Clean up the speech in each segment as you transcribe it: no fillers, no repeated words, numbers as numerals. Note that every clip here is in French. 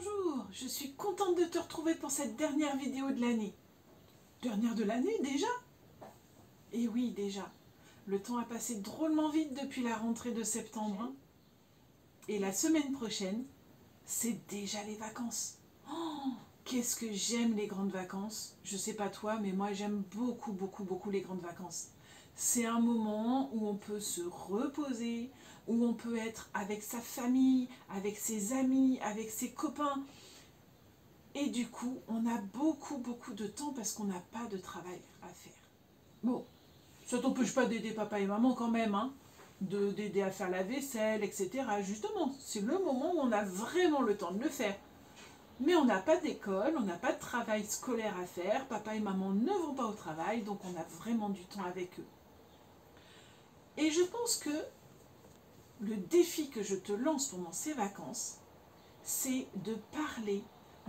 Bonjour, je suis contente de te retrouver pour cette dernière vidéo de l'année. Dernière de l'année déjà? Eh oui, déjà. Le temps a passé drôlement vite depuis la rentrée de septembre. Hein. Et la semaine prochaine, c'est déjà les vacances. Oh, qu'est-ce que j'aime les grandes vacances. Je sais pas toi, mais moi j'aime beaucoup les grandes vacances. C'est un moment où on peut se reposer, où on peut être avec sa famille, avec ses amis, avec ses copains. Et du coup, on a beaucoup de temps parce qu'on n'a pas de travail à faire. Bon, ça t'empêche pas d'aider papa et maman quand même, hein, d'aider à faire la vaisselle, etc. Justement, c'est le moment où on a vraiment le temps de le faire. Mais on n'a pas d'école, on n'a pas de travail scolaire à faire, papa et maman ne vont pas au travail, donc on a vraiment du temps avec eux. Et je pense que le défi que je te lance pendant ces vacances, c'est de parler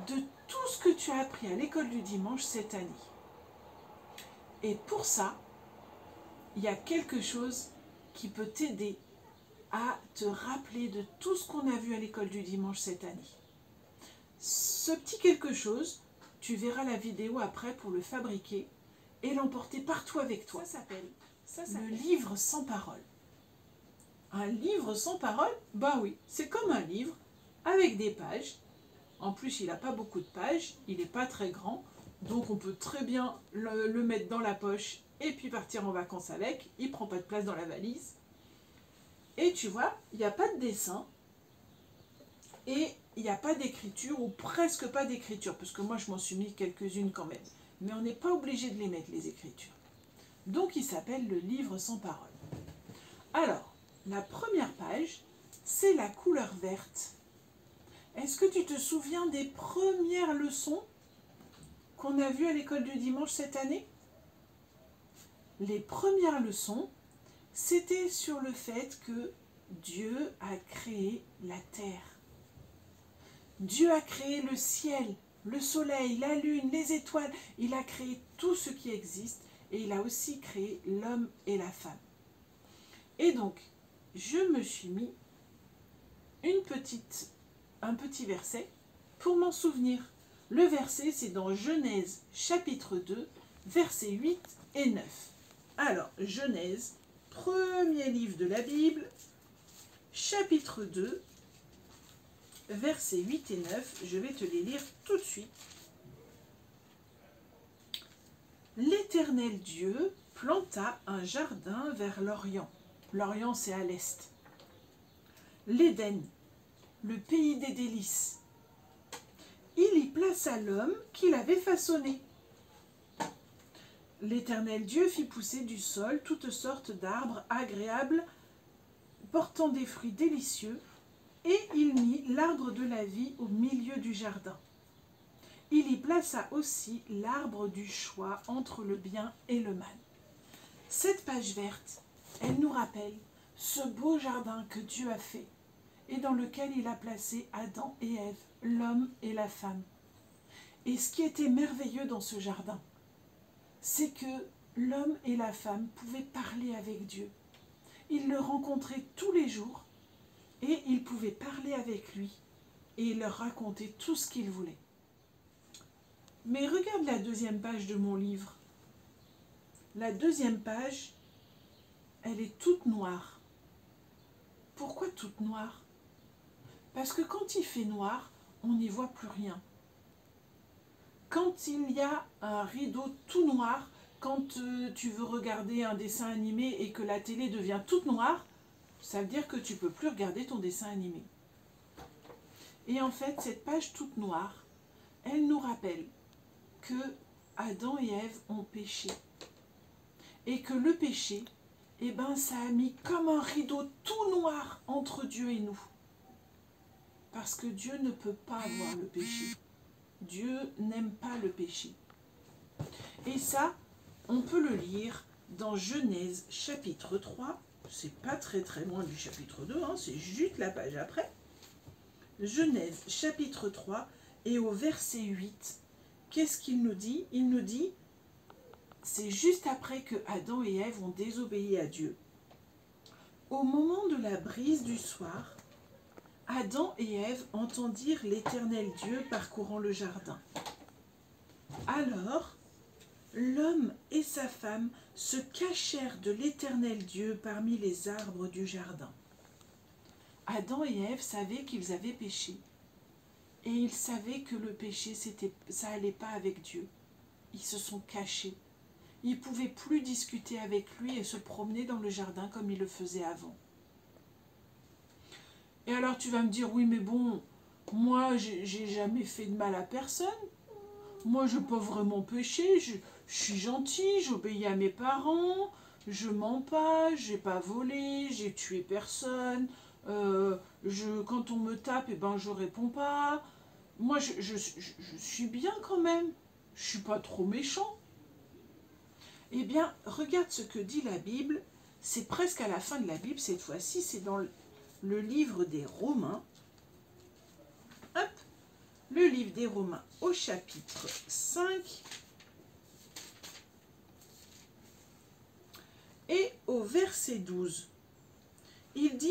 de tout ce que tu as appris à l'école du dimanche cette année. Et pour ça, il y a quelque chose qui peut t'aider à te rappeler de tout ce qu'on a vu à l'école du dimanche cette année. Ce petit quelque chose, tu verras la vidéo après pour le fabriquer et l'emporter partout avec toi. Ça s'appelle le livre sans parole. Un livre sans parole? Bah oui, c'est comme un livre avec des pages. En plus, il n'a pas beaucoup de pages, il n'est pas très grand, donc on peut très bien le mettre dans la poche et puis partir en vacances avec. Il ne prend pas de place dans la valise. Et tu vois, il n'y a pas de dessin et il n'y a pas d'écriture ou presque pas d'écriture, parce que moi je m'en suis mis quelques-unes quand même. Mais on n'est pas obligé de les mettre, les écritures. Donc il s'appelle le livre sans parole. Alors, la première page, c'est la couleur verte. Est-ce que tu te souviens des premières leçons qu'on a vues à l'école du dimanche cette année? Les premières leçons, c'était sur le fait que Dieu a créé la terre. Dieu a créé le ciel, le soleil, la lune, les étoiles. Il a créé tout ce qui existe et il a aussi créé l'homme et la femme. Et donc, je me suis mis un petit verset pour m'en souvenir. Le verset, c'est dans Genèse chapitre 2, versets 8 et 9. Alors, Genèse, premier livre de la Bible, chapitre 2, versets 8 et 9, je vais te les lire tout de suite. L'Éternel Dieu planta un jardin vers l'Orient. L'Orient, c'est à l'est. L'Éden, le pays des délices. Il y plaça l'homme qu'il avait façonné. L'Éternel Dieu fit pousser du sol toutes sortes d'arbres agréables, portant des fruits délicieux, et il mit l'arbre de la vie au milieu du jardin. Il y plaça aussi l'arbre du choix entre le bien et le mal. Cette page verte, elle nous rappelle ce beau jardin que Dieu a fait et dans lequel il a placé Adam et Ève, l'homme et la femme. Et ce qui était merveilleux dans ce jardin, c'est que l'homme et la femme pouvaient parler avec Dieu. Ils le rencontraient tous les jours et ils pouvaient parler avec lui et il leur racontait tout ce qu'ils voulaient. Mais regarde la deuxième page de mon livre. La deuxième page, elle est toute noire. Pourquoi toute noire? Parce que quand il fait noir, on n'y voit plus rien. Quand il y a un rideau tout noir, quand tu veux regarder un dessin animé et que la télé devient toute noire, ça veut dire que tu ne peux plus regarder ton dessin animé. Et en fait, cette page toute noire, elle nous rappelle que Adam et Ève ont péché. Et que le péché, eh ben, ça a mis comme un rideau tout noir entre Dieu et nous. Parce que Dieu ne peut pas voir le péché. Dieu n'aime pas le péché. Et ça, on peut le lire dans Genèse chapitre 3. C'est pas très loin du chapitre 2, hein, c'est juste la page après. Genèse chapitre 3 et au verset 8, qu'est-ce qu'il nous dit? Il nous dit, c'est juste après que Adam et Ève ont désobéi à Dieu. Au moment de la brise du soir, Adam et Ève entendirent l'Éternel Dieu parcourant le jardin. Alors, l'homme et sa femme se cachèrent de l'Éternel Dieu parmi les arbres du jardin. Adam et Ève savaient qu'ils avaient péché. Et ils savaient que le péché, ça n'allait pas avec Dieu. Ils se sont cachés. Ils ne pouvaient plus discuter avec lui et se promener dans le jardin comme ils le faisaient avant. Et alors tu vas me dire, oui mais bon, moi j'ai jamais fait de mal à personne. Moi je n'ai pas vraiment péché, je suis gentil, j'obéis à mes parents, je mens pas, j'ai pas volé, j'ai tué personne. Quand on me tape, eh ben, je réponds pas. Moi, je suis bien quand même. Je suis pas trop méchant. Eh bien, regarde ce que dit la Bible. C'est presque à la fin de la Bible, cette fois-ci. C'est dans le livre des Romains. Hop, le livre des Romains au chapitre 5. Et au verset 12. Il dit...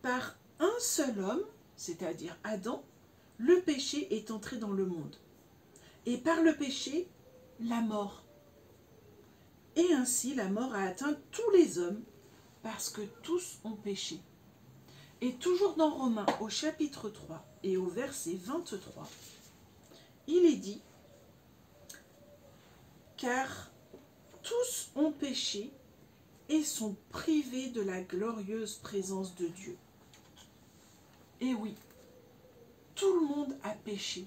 Par un seul homme, c'est-à-dire Adam, le péché est entré dans le monde. Et par le péché, la mort. Et ainsi, la mort a atteint tous les hommes, parce que tous ont péché. Et toujours dans Romains, au chapitre 3 et au verset 23, il est dit, « Car tous ont péché et sont privés de la glorieuse présence de Dieu. » Et oui, tout le monde a péché,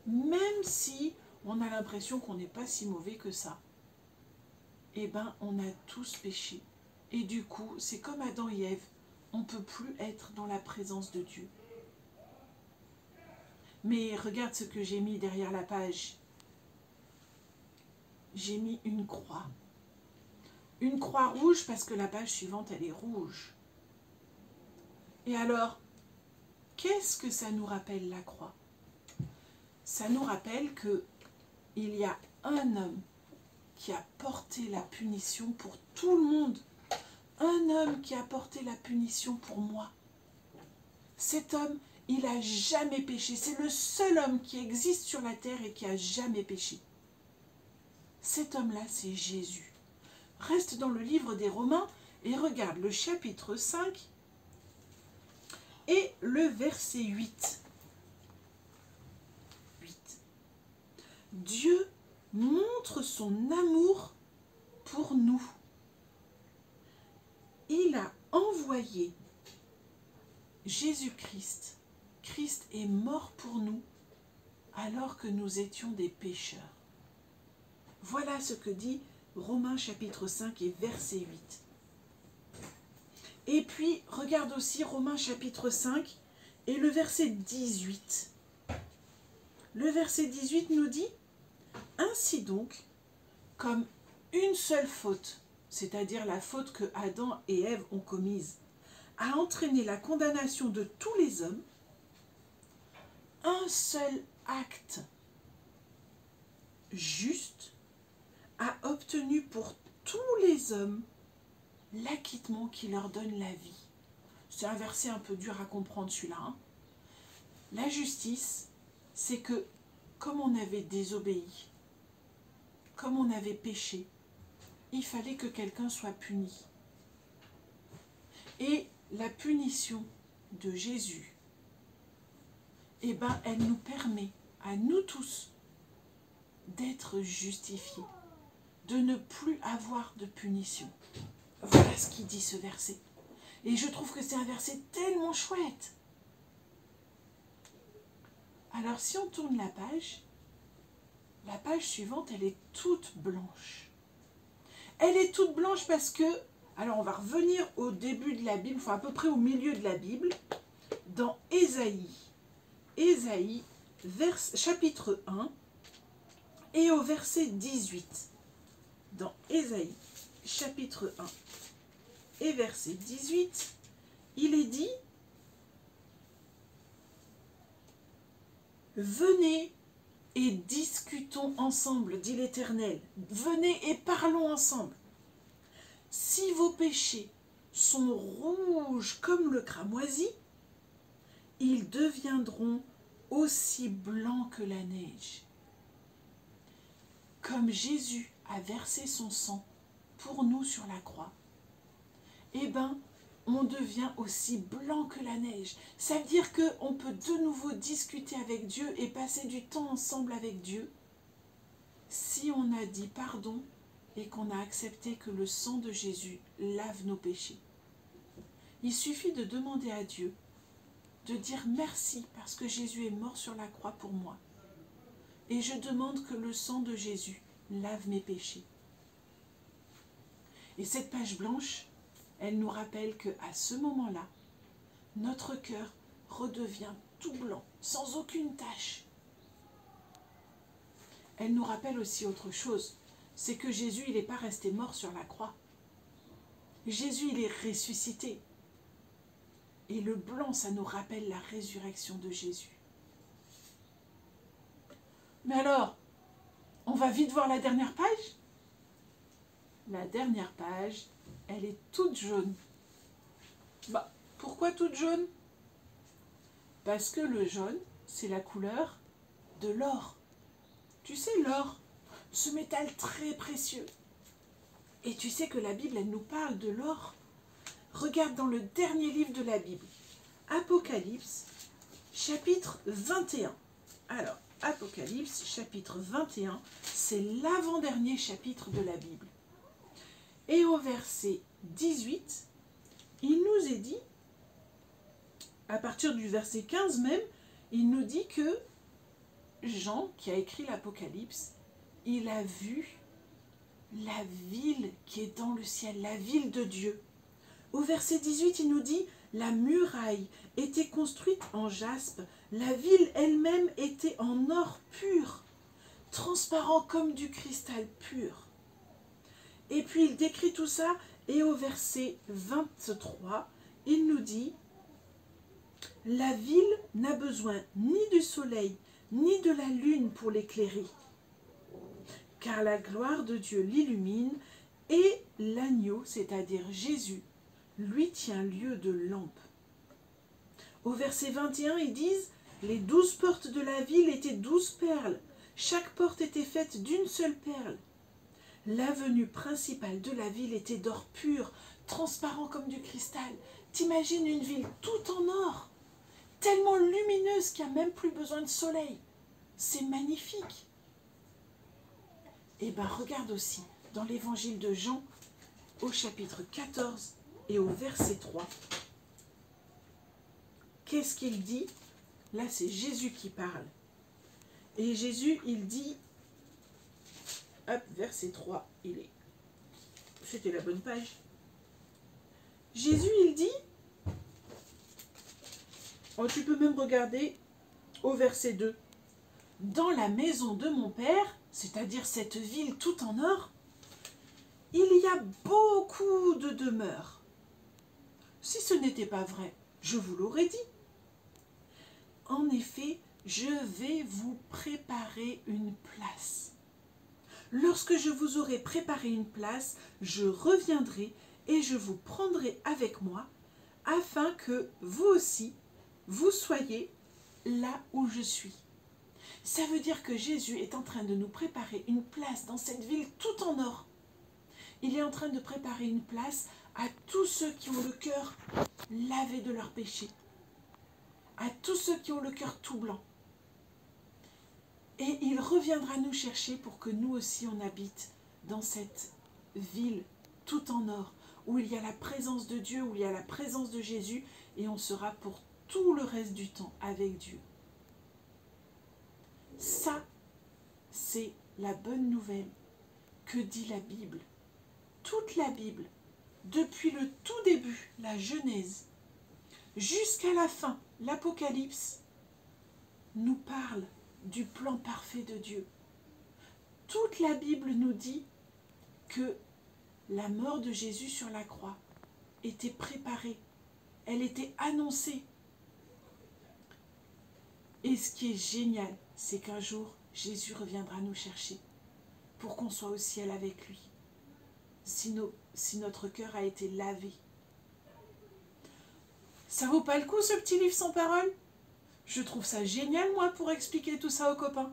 même si on a l'impression qu'on n'est pas si mauvais que ça. Eh bien, on a tous péché. Et du coup, c'est comme Adam et Ève, on ne peut plus être dans la présence de Dieu. Mais regarde ce que j'ai mis derrière la page. J'ai mis une croix. Une croix rouge parce que la page suivante, elle est rouge. Et alors, qu'est-ce que ça nous rappelle la croix? Ça nous rappelle qu'il y a un homme qui a porté la punition pour tout le monde. Un homme qui a porté la punition pour moi. Cet homme, il n'a jamais péché. C'est le seul homme qui existe sur la terre et qui n'a jamais péché. Cet homme-là, c'est Jésus. Reste dans le livre des Romains et regarde le chapitre 5 et le verset 8. Dieu montre son amour pour nous. Il a envoyé Jésus-Christ. Christ est mort pour nous alors que nous étions des pécheurs. Voilà ce que dit Romains chapitre 5 et verset 8. Et puis, regarde aussi Romains chapitre 5 et le verset 18. Le verset 18 nous dit « Ainsi donc, comme une seule faute, c'est-à-dire la faute que Adam et Ève ont commise, a entraîné la condamnation de tous les hommes, un seul acte juste a obtenu pour tous les hommes l'acquittement qui leur donne la vie. » C'est un verset un peu dur à comprendre celui-là. Hein. La justice, c'est que comme on avait désobéi, comme on avait péché, il fallait que quelqu'un soit puni. Et la punition de Jésus, eh ben, elle nous permet à nous tous d'être justifiés, de ne plus avoir de punition. Voilà ce qu'il dit ce verset. Et je trouve que c'est un verset tellement chouette. Alors si on tourne la page suivante, elle est toute blanche. Elle est toute blanche parce que, alors on va revenir au début de la Bible, enfin à peu près au milieu de la Bible, dans Ésaïe, chapitre 1, et au verset 18. Dans Ésaïe, chapitre 1, et verset 18, il est dit « Venez et discutons ensemble, dit l'Éternel. Venez et parlons ensemble. Si vos péchés sont rouges comme le cramoisi, ils deviendront aussi blancs que la neige. Comme Jésus a versé son sang pour nous sur la croix, eh bien, on devient aussi blanc que la neige. Ça veut dire qu'on peut de nouveau discuter avec Dieu et passer du temps ensemble avec Dieu si on a dit pardon et qu'on a accepté que le sang de Jésus lave nos péchés. Il suffit de demander à Dieu de dire merci parce que Jésus est mort sur la croix pour moi. Et je demande que le sang de Jésus lave mes péchés. Et cette page blanche, elle nous rappelle qu'à ce moment-là, notre cœur redevient tout blanc, sans aucune tache. Elle nous rappelle aussi autre chose, c'est que Jésus, il n'est pas resté mort sur la croix. Jésus, il est ressuscité. Et le blanc, ça nous rappelle la résurrection de Jésus. Mais alors, on va vite voir la dernière page. La dernière page, elle est toute jaune. Bah, pourquoi toute jaune? Parce que le jaune, c'est la couleur de l'or. Tu sais, l'or, ce métal très précieux. Et tu sais que la Bible, elle nous parle de l'or. Regarde dans le dernier livre de la Bible, Apocalypse, chapitre 21. Alors, Apocalypse, chapitre 21, c'est l'avant-dernier chapitre de la Bible. Et au verset 18, il nous est dit, à partir du verset 15 même, il nous dit que Jean, qui a écrit l'Apocalypse, il a vu la ville qui est dans le ciel, la ville de Dieu. Au verset 18, il nous dit, la muraille était construite en jaspe, la ville elle-même était en or pur, transparent comme du cristal pur. Et puis il décrit tout ça, et au verset 23, il nous dit, la ville n'a besoin ni du soleil, ni de la lune pour l'éclairer, car la gloire de Dieu l'illumine, et l'agneau, c'est-à-dire Jésus, lui tient lieu de lampe. Au verset 21, ils disent, les 12 portes de la ville étaient 12 perles, chaque porte était faite d'une seule perle. L'avenue principale de la ville était d'or pur, transparent comme du cristal. T'imagines une ville toute en or, tellement lumineuse qu'il n'y a même plus besoin de soleil. C'est magnifique. Et bien regarde aussi, dans l'évangile de Jean, au chapitre 14 et au verset 3, qu'est-ce qu'il dit? Là, c'est Jésus qui parle. Et Jésus, il dit, hop, verset 3, c'était la bonne page. Jésus, il dit, oh, tu peux même regarder au verset 2. Dans la maison de mon Père, c'est-à-dire cette ville tout en or, il y a beaucoup de demeures. Si ce n'était pas vrai, je vous l'aurais dit. En effet, je vais vous préparer une place. Lorsque je vous aurai préparé une place, je reviendrai et je vous prendrai avec moi, afin que vous aussi, vous soyez là où je suis. Ça veut dire que Jésus est en train de nous préparer une place dans cette ville tout en or. Il est en train de préparer une place à tous ceux qui ont le cœur lavé de leurs péchés, à tous ceux qui ont le cœur tout blanc. Et il reviendra nous chercher pour que nous aussi on habite dans cette ville tout en or, où il y a la présence de Dieu, où il y a la présence de Jésus, et on sera pour tout le reste du temps avec Dieu. Ça, c'est la bonne nouvelle que dit la Bible. Toute la Bible, depuis le tout début, la Genèse, jusqu'à la fin, l'Apocalypse, nous parle du plan parfait de Dieu. Toute la Bible nous dit que la mort de Jésus sur la croix était préparée, elle était annoncée. Et ce qui est génial, c'est qu'un jour, Jésus reviendra nous chercher pour qu'on soit au ciel avec lui. Si notre cœur a été lavé Ça vaut pas le coup ce petit livre sans parole? Je trouve ça génial moi pour expliquer tout ça aux copains.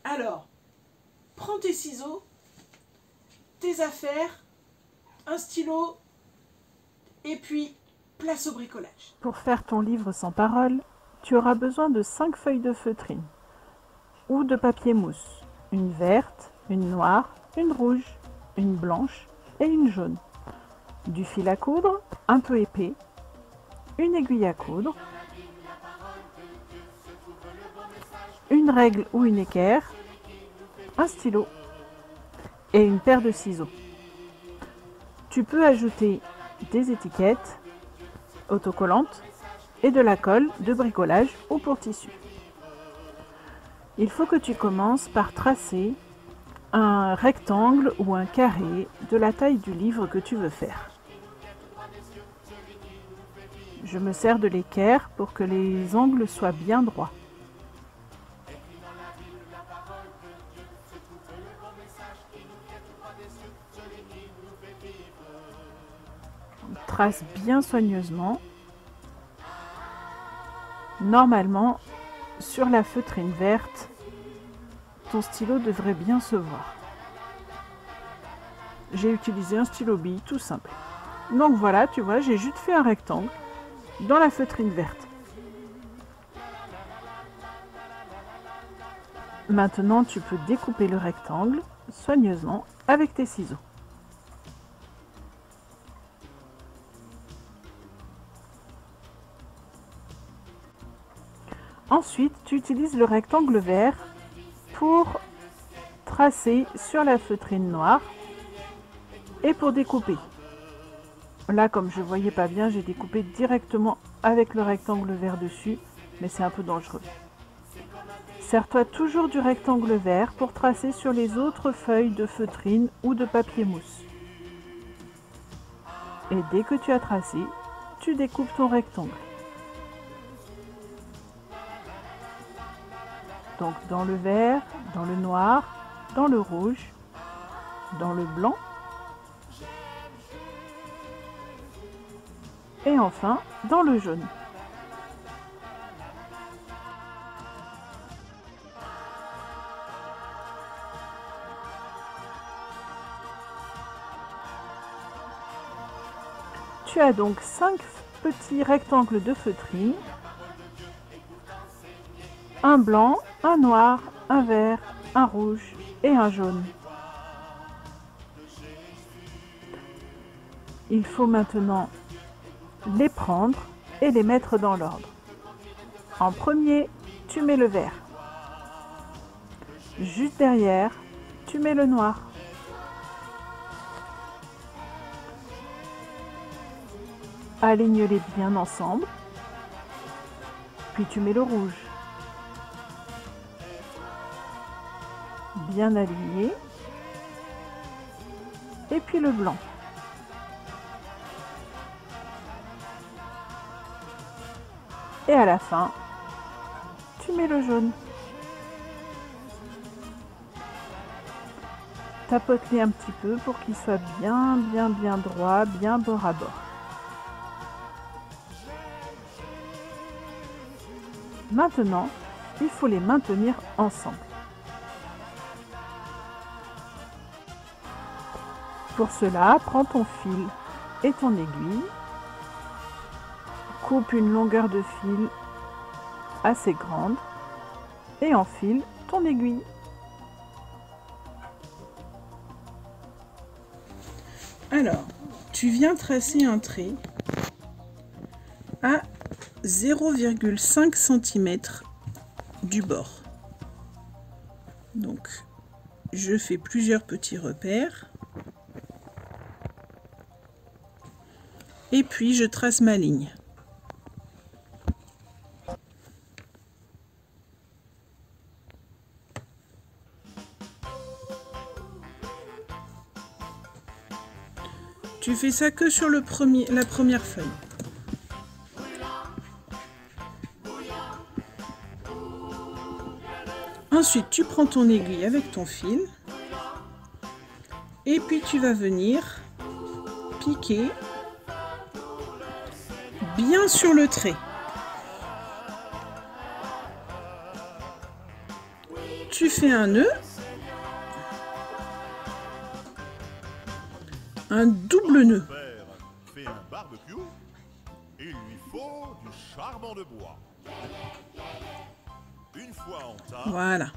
Alors, prends tes ciseaux, tes affaires, un stylo et puis place au bricolage. Pour faire ton livre sans parole, tu auras besoin de 5 feuilles de feutrine ou de papier mousse, une verte, une noire, une rouge, une blanche et une jaune, du fil à coudre un peu épais, une aiguille à coudre, une règle ou une équerre, un stylo et une paire de ciseaux. Tu peux ajouter des étiquettes autocollantes et de la colle de bricolage ou pour tissu. Il faut que tu commences par tracer un rectangle ou un carré de la taille du livre que tu veux faire. Je me sers de l'équerre pour que les angles soient bien droits. Trace bien soigneusement. Normalement, sur la feutrine verte, ton stylo devrait bien se voir. J'ai utilisé un stylo bille tout simple. Donc voilà, tu vois, j'ai juste fait un rectangle dans la feutrine verte. Maintenant, tu peux découper le rectangle soigneusement avec tes ciseaux. Ensuite, tu utilises le rectangle vert pour tracer sur la feutrine noire et pour découper. Là, comme je ne voyais pas bien, j'ai découpé directement avec le rectangle vert dessus, mais c'est un peu dangereux. Sers-toi toujours du rectangle vert pour tracer sur les autres feuilles de feutrine ou de papier mousse. Et dès que tu as tracé, tu découpes ton rectangle. Donc dans le vert, dans le noir, dans le rouge, dans le blanc et enfin dans le jaune. Tu as donc 5 petits rectangles de feutrine, un blanc, un noir, un vert, un rouge et un jaune. Il faut maintenant les prendre et les mettre dans l'ordre. En premier, tu mets le vert. Juste derrière, tu mets le noir. Aligne-les bien ensemble. Puis tu mets le rouge. Bien aligné. Et puis le blanc. Et à la fin, tu mets le jaune. Tapote-les un petit peu pour qu'ils soient bien droits, bien bord à bord. Maintenant, il faut les maintenir ensemble. Pour cela, prends ton fil et ton aiguille. Coupe une longueur de fil assez grande et enfile ton aiguille. Alors, tu viens tracer un trait à 0,5 cm du bord. Donc, je fais plusieurs petits repères. Et puis, je trace ma ligne. Tu fais ça que sur la première feuille. Ensuite, tu prends ton aiguille avec ton fil et puis tu vas venir piquer bien sur le trait. Tu fais un nœud, un double nœud. Mon père fait un barbecue, il lui faut du charbon de bois. Une fois en tas, Voilà.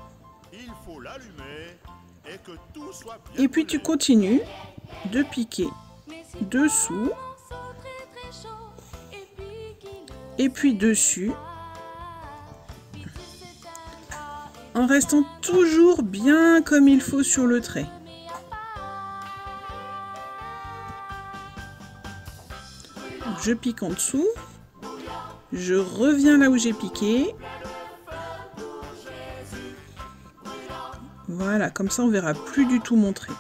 il faut l'allumer et que tout soit bien Et puis tu brûlé. continues de piquer dessous et puis dessus, en restant toujours bien comme il faut sur le trait. Donc, je pique en dessous, je reviens là où j'ai piqué. Voilà, comme ça on verra plus du tout mon trait.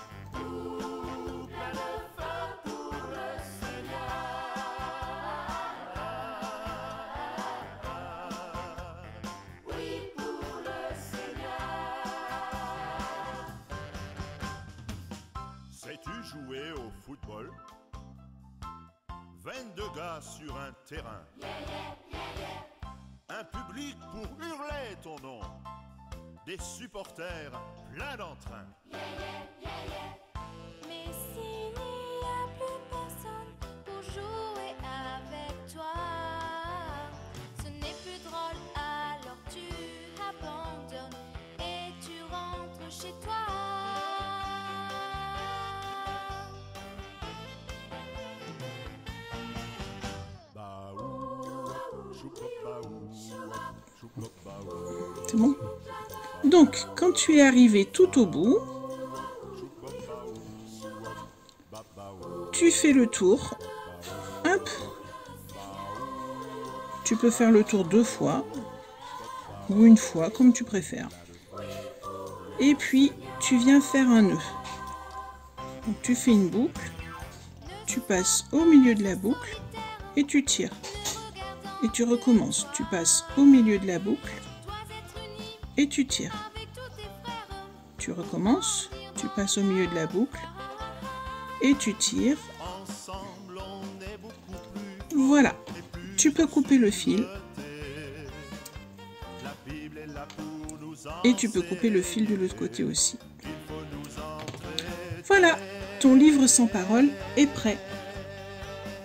Sais-tu jouer au football? 22 gars sur un terrain. Un public pour hurler ton nom. Des supporters plein d'entrain. Mais s'il n'y a plus personne pour jouer avec toi, ce n'est plus drôle, alors tu abandonnes et tu rentres chez toi. C'est bon? Donc, quand tu es arrivé tout au bout, tu fais le tour. Hop. Tu peux faire le tour 2 fois ou une fois, comme tu préfères. Et puis, tu viens faire un nœud. Donc, tu fais une boucle, tu passes au milieu de la boucle et tu tires. Et tu recommences. Tu passes au milieu de la boucle et tu tires. Tu recommences, tu passes au milieu de la boucle et tu tires. Ensemble, on est beaucoup plus. Voilà. Tu peux couper le fil La Bible est là pour nous et tu peux couper le fil de l'autre côté aussi. Il faut nous entrer. Voilà, ton livre sans parole est prêt.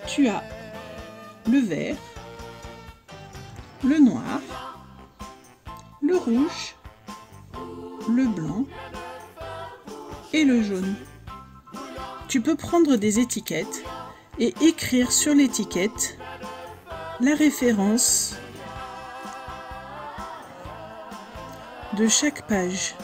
Tu as le vert, le noir, le rouge, le blanc et le jaune. Tu peux prendre des étiquettes et écrire sur l'étiquette la référence de chaque page.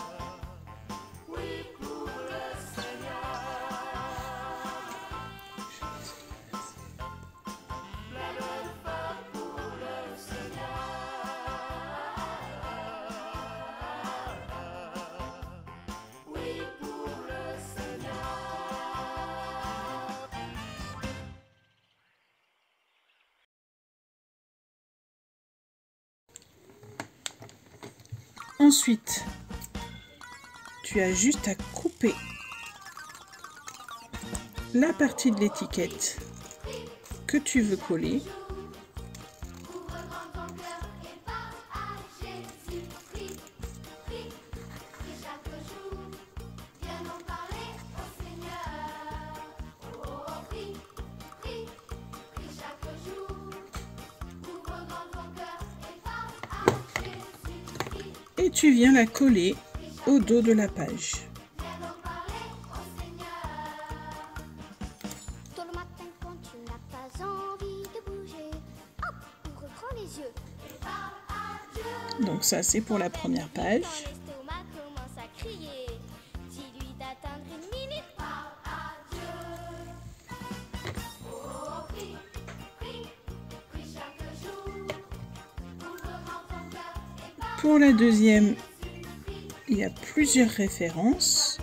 Ensuite, tu as juste à couper la partie de l'étiquette que tu veux coller. Et tu viens la coller au dos de la page. Tôt le matin quand tu n'as pas envie de bouger, hop, ouvre grand les yeux. Donc ça, c'est pour la première page. Quand l'estomac commence à crier, dis-lui d'attendre une minute. Pour la deuxième, il y a plusieurs références.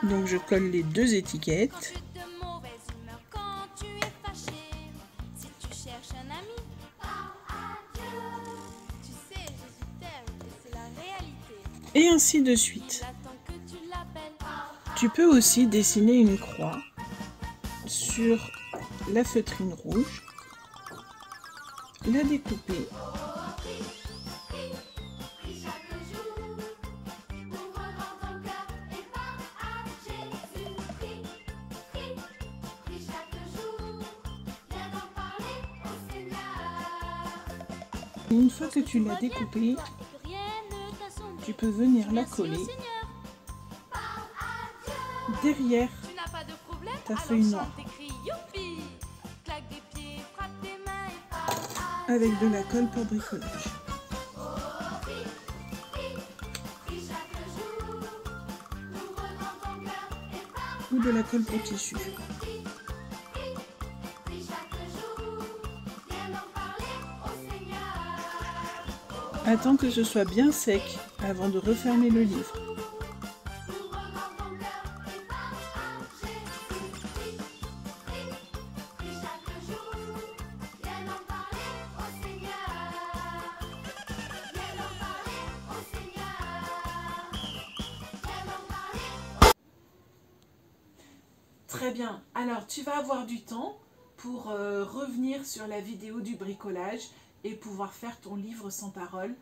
Donc je colle les deux étiquettes. De mauvaise humeur quand tu es fâché. Si tu cherches un ami, tu sais, Jésus t'aime et c'est la réalité. Et ainsi de suite. Il attend que tu l'appelles. Tu peux aussi dessiner une croix sur la feutrine rouge, la découper et une fois que tu l'as découpée, tu peux venir la coller derrière ta feuille noire avec de la colle pour bricolage ou de la colle pour tissu. Attends que ce soit bien sec avant de refermer le livre. Très bien, alors tu vas avoir du temps pour revenir sur la vidéo du bricolage et pouvoir faire ton livre sans parole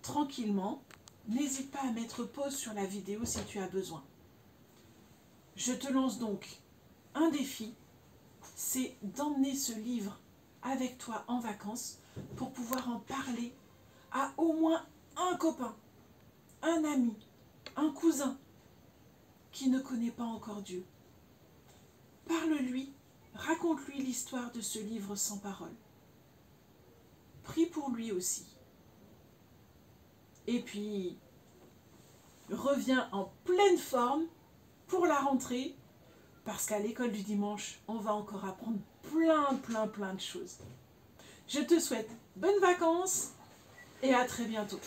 tranquillement. N'hésite pas à mettre pause sur la vidéo si tu as besoin. Je te lance donc un défi, c'est d'emmener ce livre avec toi en vacances pour pouvoir en parler à au moins un copain, un ami, un cousin qui ne connaît pas encore Dieu. Parle-lui, raconte-lui l'histoire de ce livre sans parole. Prie pour lui aussi. Et puis, reviens en pleine forme pour la rentrée, parce qu'à l'école du dimanche, on va encore apprendre plein de choses. Je te souhaite bonnes vacances et à très bientôt.